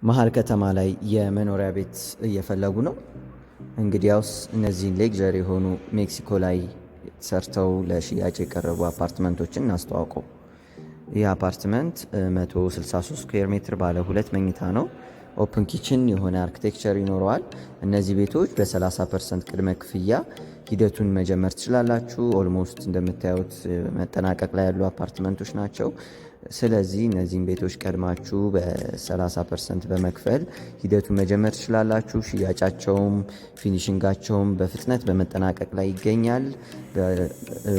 መሀል ከተማ ላይ የመኖሪያ ቤት እየፈለጉ ነው። እንግዲያውስ እነዚህን ሌክዠሪ የሆኑ ሜክሲኮ ላይ ሰርተው ለሽያጭ የቀረቡ አፓርትመንቶችን እናስተዋውቀው። ይህ አፓርትመንት 163 ስኩዌር ሜትር ባለ 2 መኝታ ነው። ኦፕን ኪችን የሆነ አርኪቴክቸር ይኖረዋል። እነዚህ ቤቶች በ30% ቅድመ ክፍያ ሂደቱን መጀመር ትችላላችሁ። ኦልሞስት እንደምታዩት መጠናቀቅ ላይ ያሉ አፓርትመንቶች ናቸው። ስለዚህ እነዚህን ቤቶች ቀድማችሁ በ30% በመክፈል ሂደቱን መጀመር ትችላላችሁ። ሽያጫቸውም ፊኒሽንጋቸውም በፍጥነት በመጠናቀቅ ላይ ይገኛል።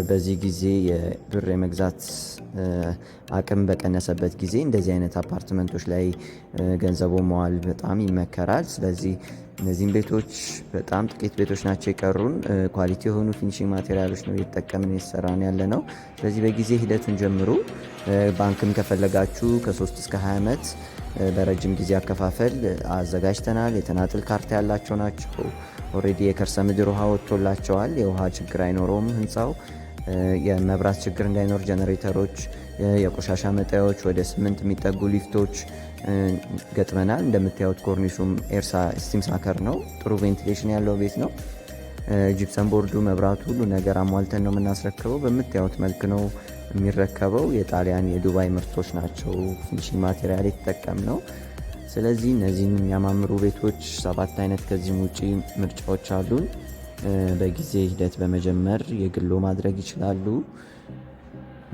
በዚህ ጊዜ የብር የመግዛት አቅም በቀነሰበት ጊዜ እንደዚህ አይነት አፓርትመንቶች ላይ ገንዘቡ መዋል በጣም ይመከራል። ስለዚህ እነዚህም ቤቶች በጣም ጥቂት ቤቶች ናቸው የቀሩን። ኳሊቲ የሆኑ ፊኒሽንግ ማቴሪያሎች ነው እየተጠቀምን እየሰራን ያለ ነው። ስለዚህ በጊዜ ሂደቱን ጀምሩ። ባንክም ከፈለጋችሁ ከ3 እስከ 20 ዓመት በረጅም ጊዜ አከፋፈል አዘጋጅተናል። የተናጥል ካርታ ያላቸው ናቸው። ኦልሬዲ የከርሰ-ምድር ውሃ ወጥቶላቸዋል። የውሃ ችግር አይኖረውም ህንፃው። የመብራት ችግር እንዳይኖር ጄኔሬተሮች፣ የቆሻሻ መጣያዎች፣ ወደ 8 የሚጠጉ ሊፍቶች ገጥመናል። እንደምታዩት ኮርኒሱም ስቲም ሳከር ነው። ጥሩ ቬንቲሌሽን ያለው ቤት ነው። ጂፕሰን ቦርዱ፣ መብራቱ፣ ሁሉ ነገር አሟልተን ነው የምናስረክበው። በምታዩት መልክ ነው የሚረከበው። የጣሊያን የዱባይ ምርቶች ናቸው ፊኒሽንግ ማቴሪያል የተጠቀም ነው። ስለዚህ እነዚህን የሚያማምሩ ቤቶች 7 አይነት ከዚህም ውጪ ምርጫዎች አሉን። በጊዜ ሂደት በመጀመር የግሎ ማድረግ ይችላሉ።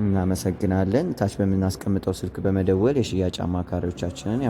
እናመሰግናለን። ታች በምናስቀምጠው ስልክ በመደወል የሽያጭ አማካሪዎቻችንን